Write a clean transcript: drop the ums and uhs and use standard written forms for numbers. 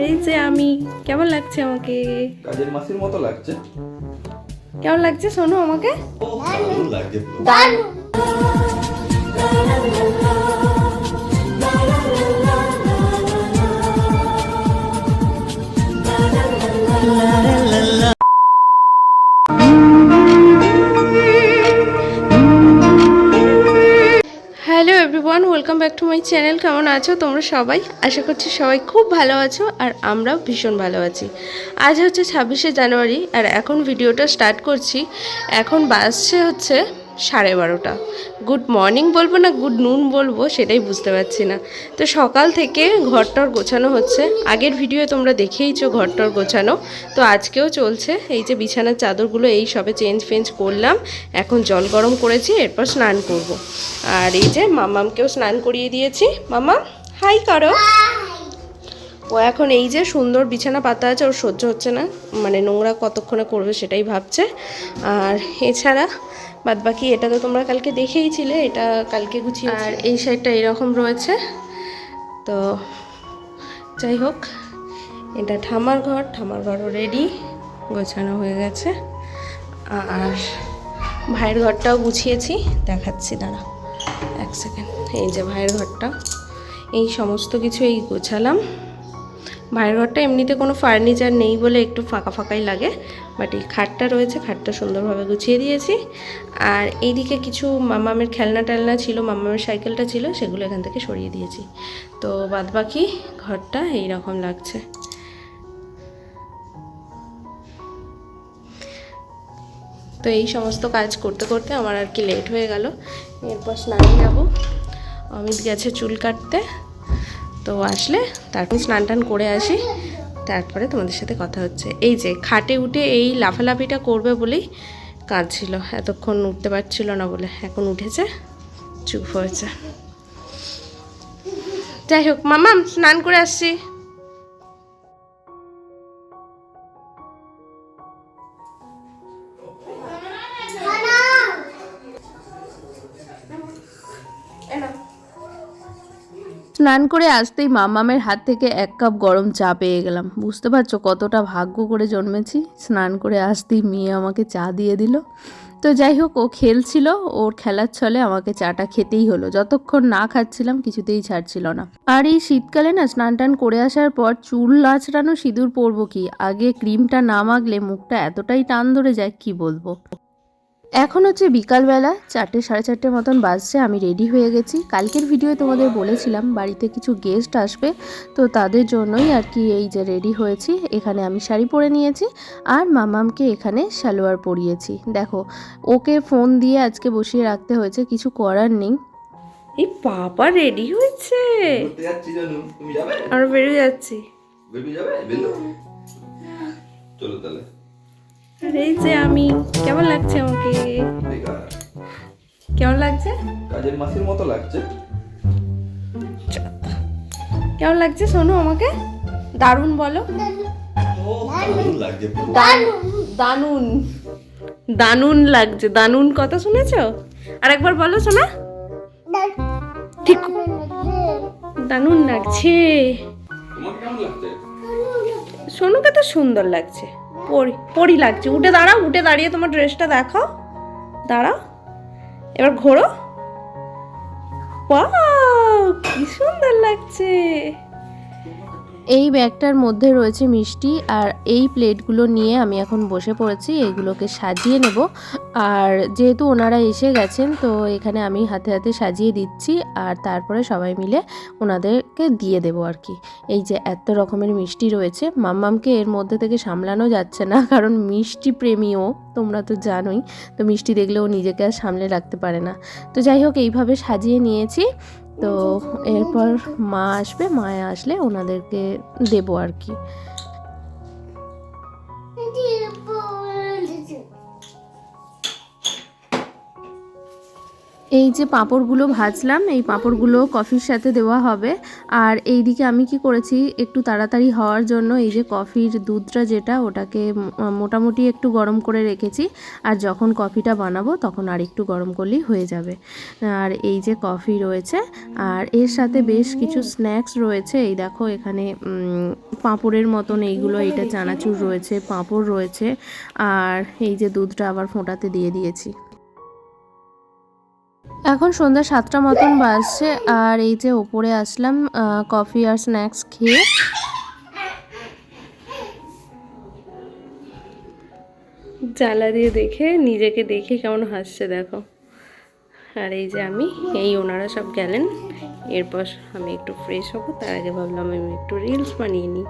এই যে আমি, কেমন লাগছে আমাকে? কাজের মাসির মতো লাগছে। কেমন লাগছে শোনো আমাকে? দারুণ লাগছে। দারুণ। Hello everyone, welcome back to my channel. কেমন আছো তোমরা সবাই? আশা করছি সবাই খুব ভালো আছো আর আমরাও ভীষণ ভালো আছি। আজ হচ্ছে 26শে জানুয়ারি আর এখন ভিডিওটা স্টার্ট করছি। এখন বাজছে হচ্ছে 12:30। গুড মর্নিং বলবো না গুড নুন বলবো সেটাই বুঝতে পারছি না। তো সকাল থেকে ঘরটর গোছানো হচ্ছে। আগের ভিডিও তোমরা দেখেইছো ঘরটর গোছানো, তো আজকেও চলছে। এই যে বিছানার চাদরগুলো এই সবে চেঞ্জ করলাম, এখন জল গরম করেছি, এরপর স্নান করব। আর এই যে মামামকেও স্নান করিয়ে দিয়েছি। মামা হাই করো। ও এখন এই যে সুন্দর বিছানা পাতা আছে, ওর সহ্য হচ্ছে না, মানে নোংরা কতক্ষণে করবে সেটাই ভাবছে। আর এছাড়া বাদবাকি এটা তো তোমরা কালকে দেখেইছিলে, এটা কালকে গুছিয়ে। আর এই সাইডটা এরকম রয়েছে। তো যাই হোক, এটা ঠামার ঘরও রেডি, গোছানো হয়ে গেছে। আর ভাইয়ের ঘরটাও গুছিয়েছি, দেখাচ্ছি দাঁড়া এক সেকেন্ড। এই যে ভাইয়ের ঘরটা, এই সমস্ত কিছু এই গোছালাম। ভাইয়ের ঘরটা এমনিতে কোনো ফার্নিচার নেই বলে একটু ফাঁকা ফাঁকাই লাগে, বাট এই খাটটা রয়েছে, খাটটা সুন্দরভাবে গুছিয়ে দিয়েছি। আর এইদিকে কিছু মামামের খেলনা টেলনা ছিল, মামামের সাইকেলটা ছিল, সেগুলো এখান থেকে সরিয়ে দিয়েছি। তো বাদবাকি ঘরটা এইরকম লাগছে। তো এই সমস্ত কাজ করতে করতে আমার আর কি লেট হয়ে গেল। এরপর স্নানে যাব, অমিত গেছে চুল কাটতে, তো আসলে তারপর স্নান টান করে আসি, তারপরে তোমাদের সাথে কথা হচ্ছে। এই যে খাটে উঠে এই লাফালাফিটা করবে বলেই কাঁদছিল, এতক্ষণ উঠতে পারছিল না বলে, এখন উঠেছে, চুপ হয়েছে। যাই হোক, মামাম স্নান করে আসছি। স্নান করে আসতেই মামামের হাত থেকে 1 কাপ গরম চা পেয়ে গেলাম। বুঝতে পারছো কতটা ভাগ্য করে জন্মেছি, স্নান করে আসতেই মেয়ে আমাকে চা দিয়ে দিল। তো যাই হোক, ও খেলছিল, ওর খেলার ছলে আমাকে চাটা খেতেই হলো। যতক্ষণ না খাচ্ছিলাম কিছুতেই ছাড়ছিল না। আর এই শীতকালে না স্নান টান করে আসার পর চুল আঁচড়ানো সিঁদুর পরবো কি, আগে ক্রিমটা না মাখলে মুখটা এতটাই টান ধরে যায় কি বলবো। এখন হচ্ছে বিকালবেলা 4টে 4:30 মতন বাজছে। আমি রেডি হয়ে গেছি। কালকের ভিডিওয়ে তোমাদের বলেছিলাম বাড়িতে কিছু গেস্ট আসবে, তো তাদের জন্যই আর কি এই যে রেডি হয়েছি। এখানে আমি শাড়ি পরে নিয়েছি আর মামামকে এখানে সালোয়ার পরিয়েছি। দেখো, ওকে ফোন দিয়ে আজকে বসিয়ে রাখতে হয়েছে, কিছু করার নেই। এই বাবা রেডি হয়েছে, আমরা বেরিয়ে যাচ্ছি। চলো তাহলে। এই যে আমি, কেমন লাগছে আমাকে? কেমন লাগছে? কাজের মাসির মতো লাগছে। কেমন লাগছে শোনো আমাকে? দারুণ বলো। দারুণ লাগছে। দানুন দানুন লাগছে। দানুন কথা শুনেছো? আরেকবার বলো শোনা। ঠিক, দানুন লাগছে। তোমার কেমন লাগছে? সোনুকে তো সুন্দর লাগছে, পরি লাগছে। উঠে দাঁড়াও, উঠে দাঁড়িয়ে তোমার ড্রেসটা দেখাও, দাঁড়াও, এবার ঘোরো। ওয়াও, কি সুন্দর লাগছে। এই ব্যাগটার মধ্যে রয়েছে মিষ্টি, আর এই প্লেটগুলো নিয়ে আমি এখন বসে পড়েছি, এগুলোকে সাজিয়ে নেব। আর যেহেতু ওনারা এসে গেছেন, তো এখানে আমি হাতে হাতে সাজিয়ে দিচ্ছি, আর তারপরে সবাই মিলে ওনাদেরকে দিয়ে দেবো আর কি। এই যে এত রকমের মিষ্টি রয়েছে, মাম্মামকে এর মধ্যে থেকে সামলানো যাচ্ছে না, কারণ মিষ্টি প্রেমীও তোমরা তো জানোই, তো মিষ্টি দেখলেও নিজেকে আর সামলে রাখতে পারে না। তো যাই হোক, এইভাবে সাজিয়ে নিয়েছি। তো এরপর মা আসবে, মায়া আসলে ওনাদেরকে দেবো আর কি। এই যে পাঁপড়গুলো ভাজলাম, এই পাঁপড়গুলো কফির সাথে দেওয়া হবে। আর এইদিকে আমি কি করেছি, একটু তাড়াতাড়ি হওয়ার জন্য এই যে কফির দুধটা যেটা, ওটাকে মোটামুটি একটু গরম করে রেখেছি। আর যখন কফিটা বানাবো তখন আর একটু গরম করলেই হয়ে যাবে। আর এই যে কফি রয়েছে, আর এর সাথে বেশ কিছু স্ন্যাক্স রয়েছে। এই দেখো এখানে পাঁপড়ের মতন এইগুলো, এটা চানাচুর রয়েছে, পাঁপড় রয়েছে, আর এই যে দুধটা আবার ফোঁটাতে দিয়ে দিয়েছি। এখন সন্ধ্যা 7টা মতন বাজছে, আর এই যে ওপরে আসলাম কফি আর স্ন্যাক্স খেয়ে। জানলা দিয়ে দেখে নিজেকে দেখে কেমন হাসছে দেখো। আর এই যে আমি, এই ওনারা সব গেলেন, এরপর আমি একটু ফ্রেশ হবো। তার আগে ভাবলাম আমি একটু রিলস বানিয়ে নিই।